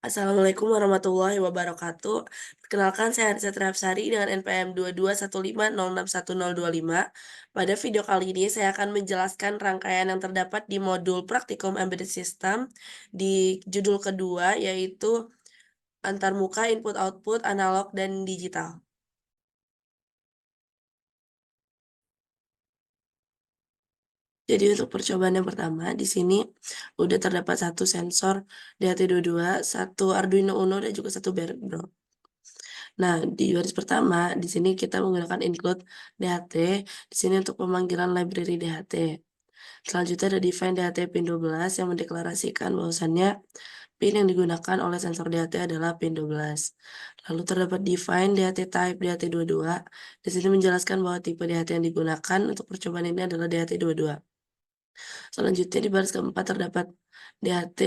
Assalamualaikum warahmatullahi wabarakatuh. Perkenalkan, saya Anissa Trihapsari dengan NPM 2215061025. Pada video kali ini saya akan menjelaskan rangkaian yang terdapat di modul Praktikum Embedded System di judul kedua, yaitu antarmuka input-output analog dan digital. Jadi untuk percobaan yang pertama, di sini udah terdapat satu sensor DHT22, satu Arduino Uno, dan juga satu breadboard. Nah, di baris pertama, di sini kita menggunakan include DHT, di sini untuk pemanggilan library DHT. Selanjutnya ada define DHT pin 12 yang mendeklarasikan bahwasannya pin yang digunakan oleh sensor DHT adalah pin 12. Lalu terdapat define DHT type DHT22. Di sini menjelaskan bahwa tipe DHT yang digunakan untuk percobaan ini adalah DHT22. Selanjutnya di baris keempat terdapat DHT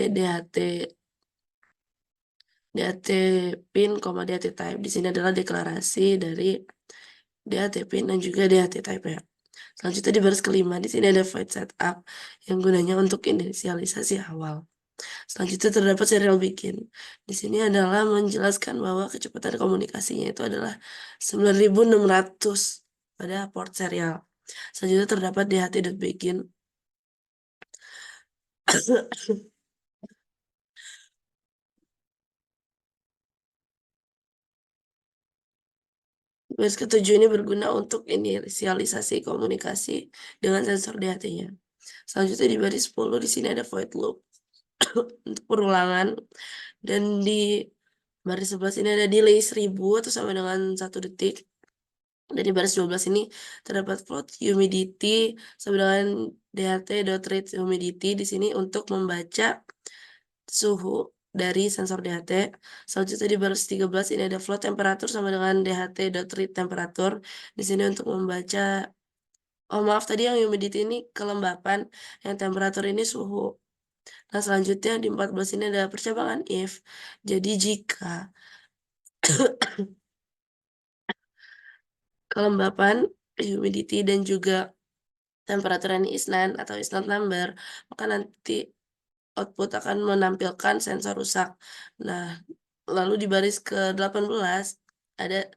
pin, DHT type. Di sini adalah deklarasi dari DHT pin dan juga DHT type ya. Selanjutnya di baris kelima, di sini ada void setup yang gunanya untuk inisialisasi awal. Selanjutnya terdapat serial bikin. Di sini adalah menjelaskan bahwa kecepatan komunikasinya itu adalah 9600 pada port serial. Selanjutnya terdapat DHT.begin. Baris ketujuh ini berguna untuk inisialisasi komunikasi dengan sensor DHT-nya. Selanjutnya di baris 10 di sini ada void loop untuk perulangan, dan di baris 11 ini ada delay 1000 atau sama dengan 1 detik. Dan di baris 12 ini terdapat float humidity sama dengan DHT.read humidity di sini untuk membaca suhu dari sensor DHT. Selanjutnya di baris 13 ini ada float temperatur sama dengan DHT.read temperatur di sini untuk membaca, oh maaf, tadi yang humidity ini kelembapan, yang temperatur ini suhu. Nah, selanjutnya di 14 ini ada percabangan if. Jadi jika kelembapan, humidity, dan juga temperatur ini island atau island number, maka nanti output akan menampilkan sensor rusak. Nah, lalu di baris ke-18 ada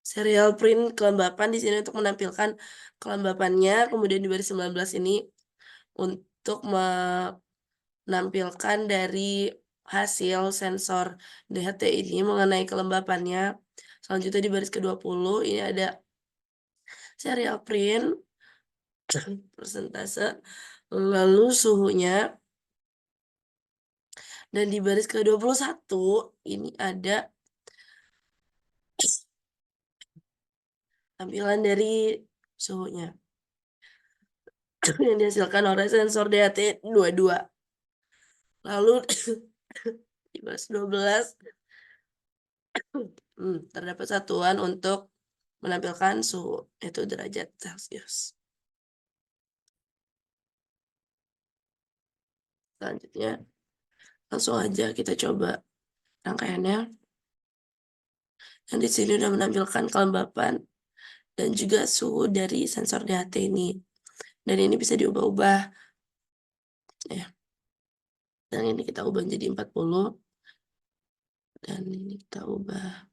serial print kelembapan di sini untuk menampilkan kelembapannya. Kemudian di baris 19 ini untuk menampilkan dari hasil sensor DHT ini mengenai kelembapannya. Selanjutnya di baris ke-20 ini ada serial print persentase, lalu suhunya. Dan di baris ke-21 ini ada tampilan dari suhunya yang dihasilkan oleh sensor DHT22. Lalu di baris 12 terdapat satuan untuk menampilkan suhu, yaitu derajat Celcius. Selanjutnya langsung aja kita coba rangkaiannya. Dan di sini udah menampilkan kelembapan dan juga suhu dari sensor DHT ini. Dan ini bisa diubah-ubah ya. Dan ini kita ubah jadi 40. Dan ini kita ubah.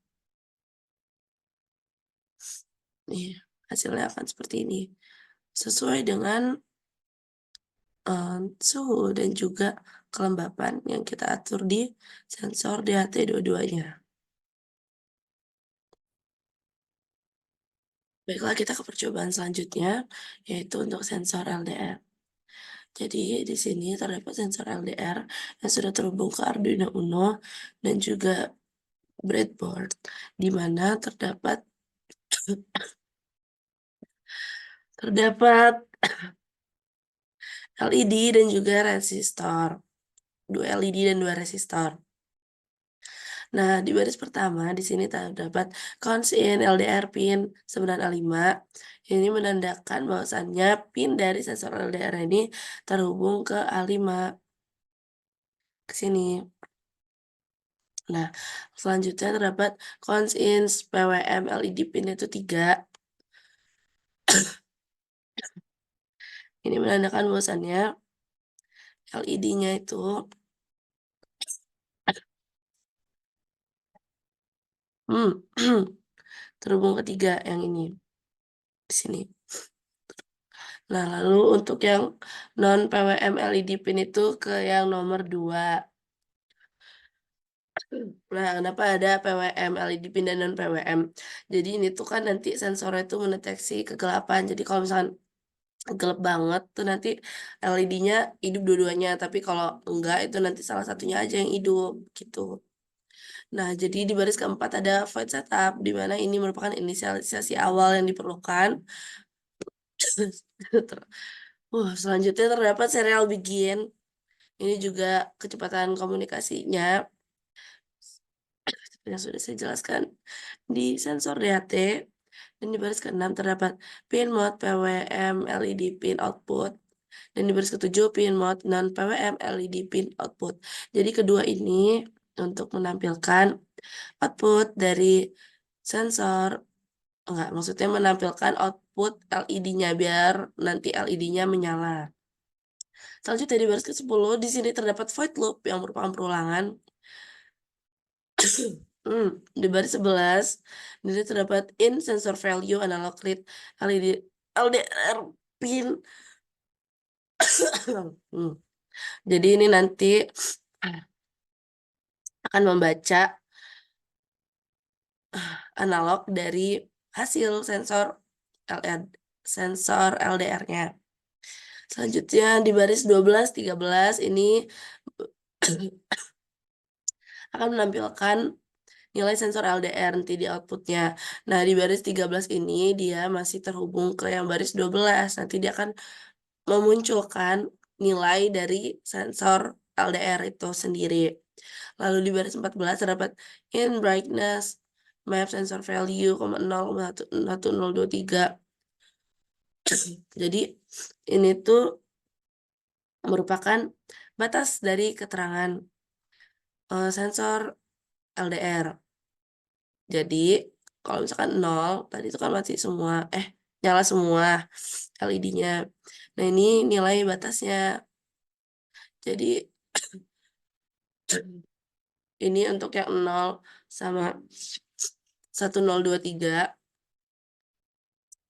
Nih, hasilnya akan seperti ini. Sesuai dengan suhu dan juga kelembapan yang kita atur di sensor DHT dua-duanya. Baiklah, kita ke percobaan selanjutnya, yaitu untuk sensor LDR. Jadi di sini terdapat sensor LDR yang sudah terhubung ke Arduino Uno dan juga breadboard, di mana terdapat LED dan juga resistor. 2 LED dan 2 resistor. Nah, di baris pertama di sini terdapat cons in LDR pin 9A5. Ini menandakan bahwasannya pin dari sensor LDR ini terhubung ke A5 ke sini. Nah, selanjutnya terdapat cons in PWM LED pin itu 3. Ini menandakan bahwasannya LED-nya itu Terhubung ke 3 yang ini, di sini. Nah, lalu untuk yang non PWM LED pin itu ke yang nomor 2. Nah, kenapa ada PWM, LED pin, dan non PWM? Jadi ini tuh kan nanti sensornya itu mendeteksi kegelapan. Jadi kalau misalkan gelap banget tuh nanti LED-nya hidup dua-duanya, tapi kalau enggak itu nanti salah satunya aja yang hidup gitu. Nah, jadi di baris keempat ada void setup, di mana ini merupakan inisialisasi awal yang diperlukan. Selanjutnya terdapat serial begin. Ini juga kecepatan komunikasinya yang sudah saya jelaskan di sensor DHT. Dan di baris ke-6 terdapat pin mode PWM LED pin output. Dan di baris ke-7 pin mode non PWM LED pin output. Jadi kedua ini untuk menampilkan output dari sensor, enggak, maksudnya menampilkan output LED-nya biar nanti LED-nya menyala. Selanjutnya di baris ke-10 di sini terdapat void loop yang merupakan perulangan. Di baris 11 di sini terdapat in sensor value analog read LED LDR pin. Jadi ini nanti akan membaca analog dari hasil sensor LDR-nya. Selanjutnya di baris 12, 13 ini akan menampilkan nilai sensor LDR nanti di outputnya. Nah, di baris 13 ini dia masih terhubung ke yang baris 12. Nanti dia akan memunculkan nilai dari sensor LDR itu sendiri. Lalu di baris 14 terdapat in brightness map sensor value 0,1023. Jadi ini tuh merupakan batas dari keterangan sensor LDR. Jadi kalau misalkan 0 tadi itu kan mati semua, nyala semua LED-nya. Nah, ini nilai batasnya. Jadi ini untuk yang 0 sama 1023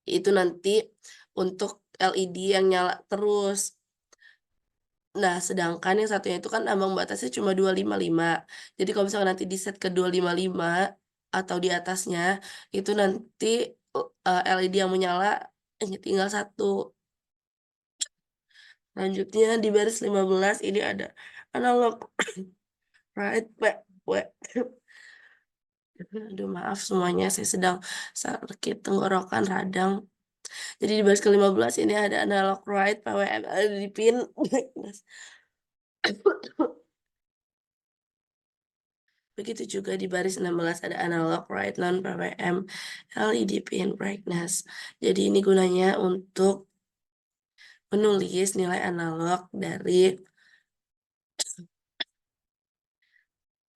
itu nanti untuk LED yang nyala terus. Nah, sedangkan yang satunya itu kan ambang batasnya cuma 255. Jadi kalau misalkan nanti di set ke 255 atau di atasnya, itu nanti LED yang menyala tinggal 1. Selanjutnya di baris 15 ini ada analog right. Aduh, maaf semuanya, saya sedang sakit tenggorokan radang. Jadi di baris ke-15 ini ada analog right PWM LED pin. Begitu juga di baris 16 ada analog right non PWM LED pin brightness. Jadi ini gunanya untuk menulis nilai analog dari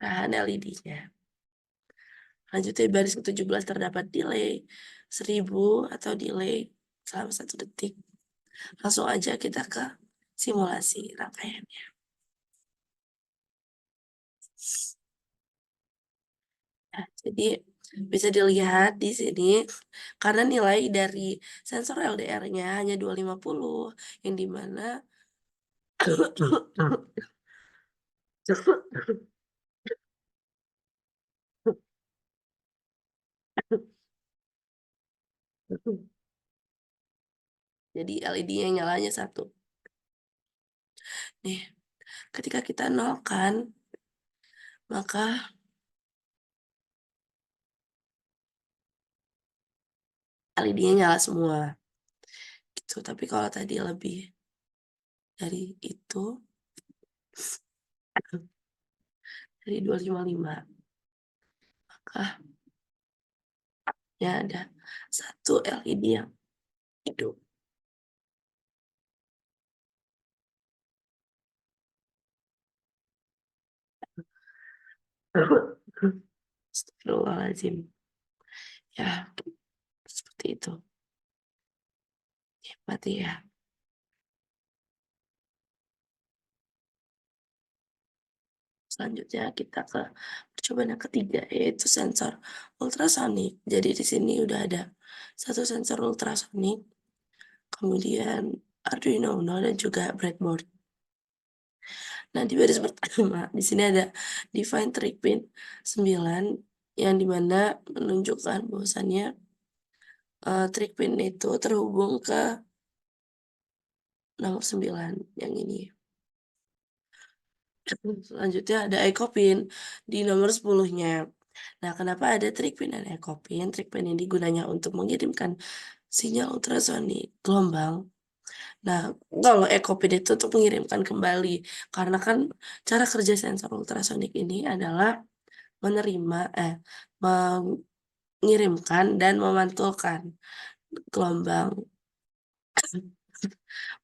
bahan LED-nya. Lanjutnya di baris ke-17 terdapat delay 1000 atau delay selama 1 detik. Langsung aja kita ke simulasi rangkaiannya. Nah, jadi bisa dilihat di sini karena nilai dari sensor LDR-nya hanya 250, yang dimana jadi LED-nya nyalanya 1. Nih, ketika kita nolkan, maka LED-nya nyala semua. Gitu. Tapi kalau tadi lebih dari itu, dari 255, maka ya ada 1 LED yang hidup. Astagfirullahaladzim. Ya, seperti itu. Ya, mati ya. Selanjutnya kita ke Coba yang ketiga, yaitu sensor ultrasonik. Jadi di sini udah ada satu sensor ultrasonik, kemudian Arduino Uno dan juga breadboard. Nah, di baris pertama di sini ada define trick pin 9 yang dimana menunjukkan bahwasannya, trick pin itu terhubung ke nomor 9 yang ini. Selanjutnya ada echo pin di nomor 10-nya. Nah, kenapa ada trick pin dan echo pin? Trick pin ini gunanya untuk mengirimkan sinyal ultrasonik gelombang. Nah, kalau echo pin itu untuk mengirimkan kembali, karena kan cara kerja sensor ultrasonik ini adalah menerima mengirimkan dan memantulkan gelombang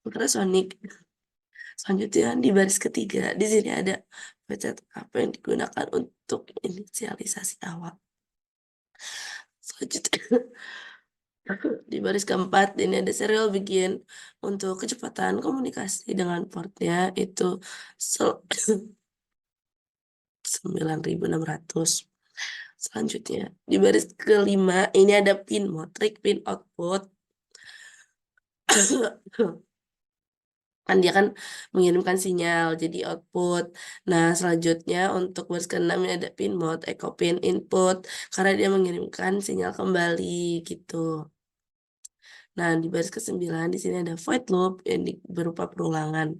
ultrasonik. Selanjutnya di baris ketiga, di sini ada pencet apa yang digunakan untuk inisialisasi awal. Selanjutnya di baris keempat ini ada serial begin untuk kecepatan komunikasi dengan portnya itu 9600. Selanjutnya di baris kelima ini ada pin mode, trik pin output. Kan dia kan mengirimkan sinyal jadi output. Nah, selanjutnya untuk baris ke-6 ini ada pin mode, echo pin input karena dia mengirimkan sinyal kembali gitu. Nah, di baris ke-9 di sini ada void loop yang berupa perulangan.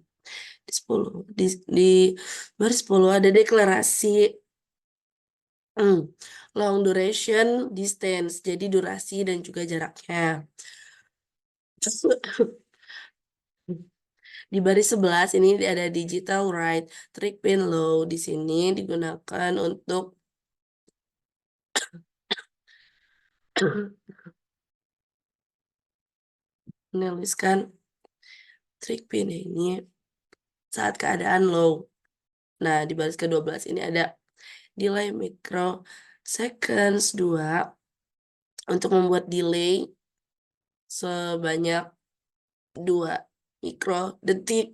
Di 10 di baris 10 ada deklarasi long duration distance, jadi durasi dan juga jaraknya. Di baris 11 ini ada digital write, trick pin low. Di sini digunakan untuk menuliskan trick pin ini saat keadaan low. Nah, di baris ke-12 ini ada delay microseconds 2 untuk membuat delay sebanyak 2 mikrodetik.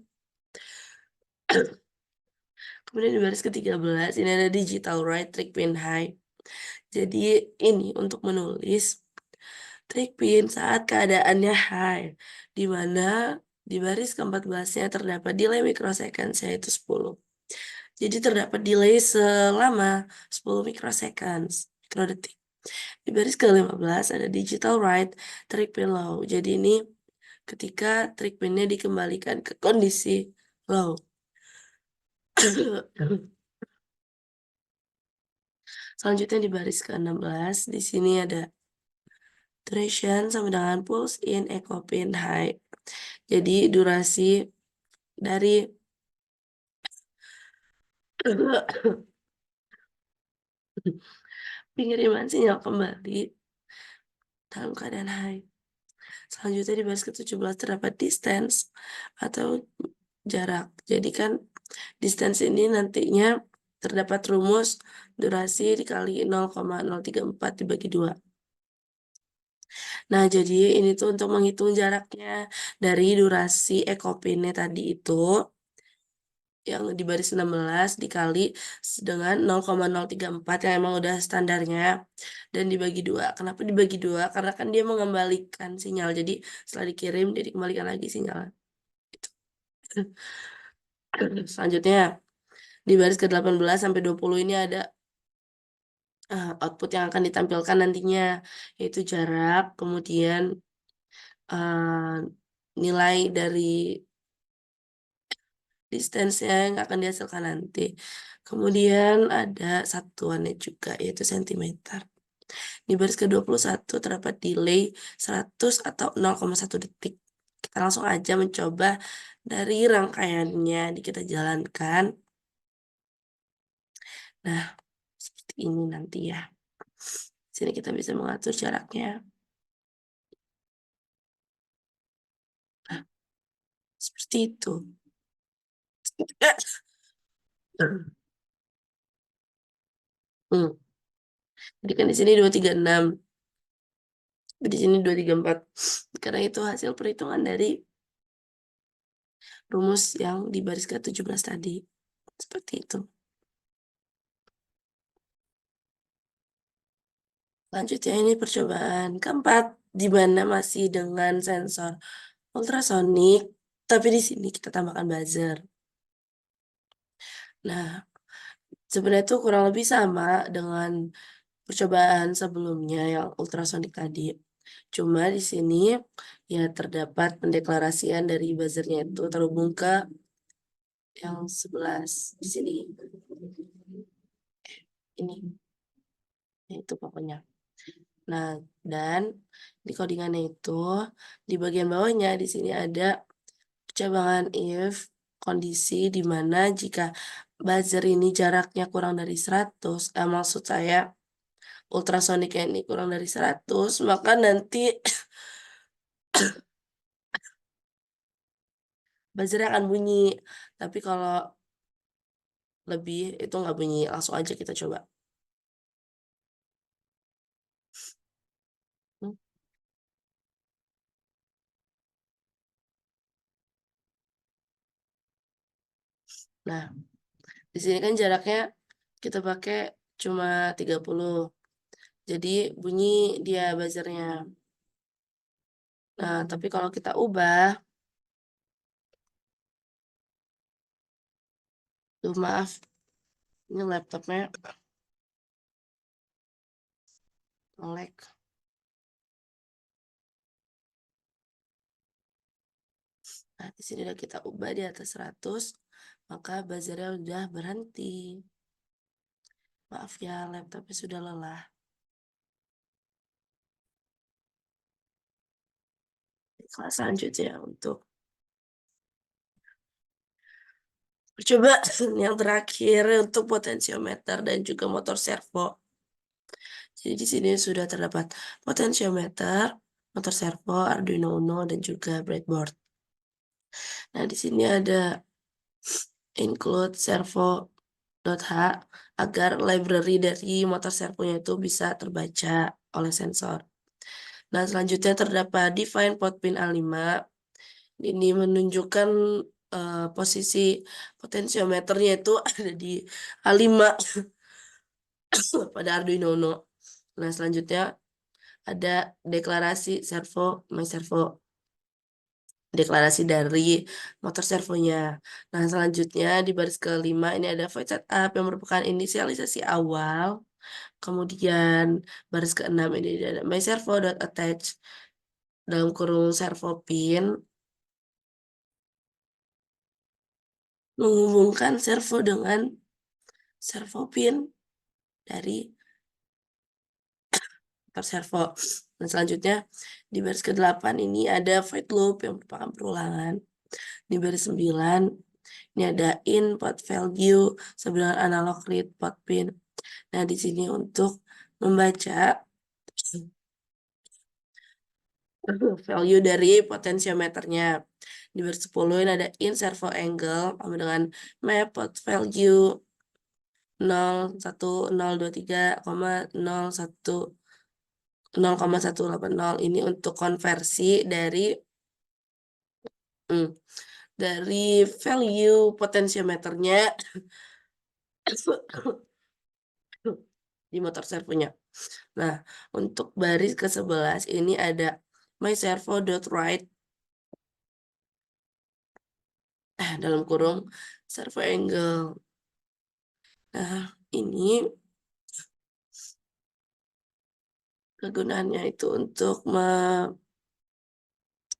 Kemudian di baris ke-13 ini ada digital write trick pin high. Jadi ini untuk menulis trick pin saat keadaannya high, di mana di baris ke-14-nya terdapat delay microseconds yaitu 10. Jadi terdapat delay selama 10 mikrodetik. Di baris ke-15 ada digital write trick pin low. Jadi ini ketika trick pinnya dikembalikan ke kondisi low. Selanjutnya di baris ke-16 di sini ada duration sama dengan pulse in echo pin high. Jadi durasi dari pengiriman sinyal kembali dalam keadaan high. Selanjutnya di baris ke-17 terdapat distance atau jarak. Jadi kan distance ini nantinya terdapat rumus durasi dikali 0,034 dibagi 2. Nah, jadi ini tuh untuk menghitung jaraknya dari durasi echo pin-nya tadi itu yang di baris 16 dikali dengan 0,034 yang emang udah standarnya dan dibagi 2. Kenapa dibagi 2? Karena kan dia mengembalikan sinyal. Jadi setelah dikirim dia dikembalikan lagi sinyal. Gitu. Selanjutnya di baris ke-18 sampai 20 ini ada output yang akan ditampilkan nantinya yaitu jarak, kemudian nilai dari distance-nya yang akan dihasilkan nanti. Kemudian ada satuannya juga yaitu sentimeter. Di baris ke-21 terdapat delay 100 atau 0,1 detik. Kita langsung aja mencoba dari rangkaiannya kita jalankan. Nah, seperti ini nanti ya. Sini kita bisa mengatur jaraknya. Nah, seperti itu. Hmm. Jadi kan di sini 236. Di sini 234. Karena itu hasil perhitungan dari rumus yang di baris ke-17 tadi. Seperti itu. Selanjutnya ini percobaan keempat, di mana masih dengan sensor ultrasonik, tapi di sini kita tambahkan buzzer. Nah, sebenarnya itu kurang lebih sama dengan percobaan sebelumnya yang ultrasonik tadi. Cuma di sini ya terdapat pendeklarasian dari buzzernya itu terhubung ke yang 11 di sini. Ini, itu pokoknya. Nah, dan di codingannya itu di bagian bawahnya di sini ada percabangan if kondisi di mana jika buzzer ini jaraknya kurang dari 100, maksud saya ultrasoniknya ini kurang dari 100, maka nanti buzzernya akan bunyi. Tapi kalau lebih itu nggak bunyi, langsung aja kita coba. Hmm. Nah, di sini kan jaraknya kita pakai cuma 30. Jadi bunyi dia buzzernya. Nah, tapi kalau kita ubah, tuh maaf, ini laptopnya nge-lag. Nah, di sini udah kita ubah di atas 100, maka buzzernya udah berhenti. Maaf ya, laptopnya sudah lelah. Kelas selanjutnya untuk coba yang terakhir untuk potensiometer dan juga motor servo. Jadi di sini sudah terdapat potensiometer, motor servo, Arduino Uno, dan juga breadboard. Nah, di sini ada include servo.h agar library dari motor servonya itu bisa terbaca oleh sensor. Nah, selanjutnya terdapat define port pin A5. Ini menunjukkan posisi potensiometernya itu ada di A5 pada Arduino Uno. Nah, selanjutnya ada deklarasi servo, my servo, deklarasi dari motor servonya. Nah, selanjutnya di baris kelima ini ada void setup yang merupakan inisialisasi awal. Kemudian baris keenam ini ada my servo.attach dalam kurung servo pin menghubungkan servo dengan servo pin dari motor servo. Dan selanjutnya di baris ke-8 ini ada void loop yang merupakan perulangan. Di baris 9 ini ada input value sebelah analog read port pin. Nah, di sini untuk membaca value dari potensiometernya. Di baris 10 ini ada in servo angle sama dengan map port value 0,1 023,01 ini untuk konversi hmm, dari value potensiometernya di motor servonya. Nah, untuk baris ke-11 ini ada my servo.write dalam kurung servo angle. Nah, ini kegunaannya itu untuk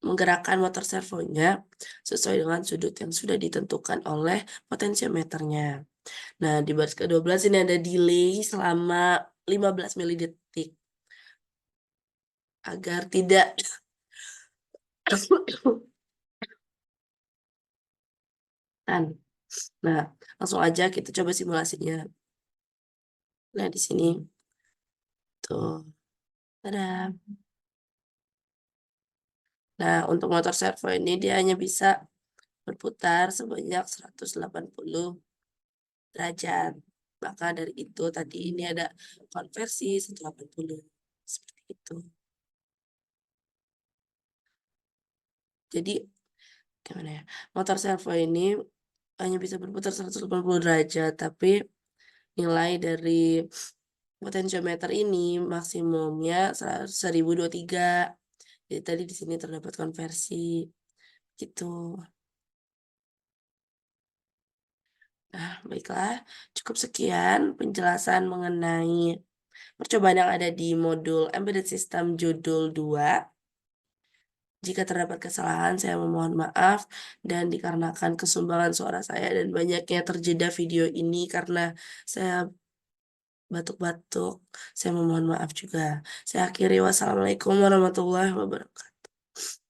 menggerakkan motor servonya sesuai dengan sudut yang sudah ditentukan oleh potensiometernya. Nah, di baris ke-12 ini ada delay selama 15 milidetik agar tidak Nah, langsung aja kita coba simulasinya. Nah, di sini tuh. Tada. Nah, untuk motor servo ini dia hanya bisa berputar sebanyak 180 derajat. Maka dari itu tadi ini ada konversi 180. Seperti itu. Jadi, gimana ya? Motor servo ini hanya bisa berputar 180 derajat, tapi nilai dari Potensiometer ini maksimumnya 1023. Jadi tadi di sini terdapat konversi, gitu. Nah, baiklah, cukup sekian penjelasan mengenai percobaan yang ada di modul Embedded System judul 2. Jika terdapat kesalahan, saya memohon maaf, dan dikarenakan kesumbangan suara saya dan banyaknya terjeda video ini karena saya batuk-batuk, saya memohon maaf juga. Saya akhiri, wassalamualaikum warahmatullahi wabarakatuh.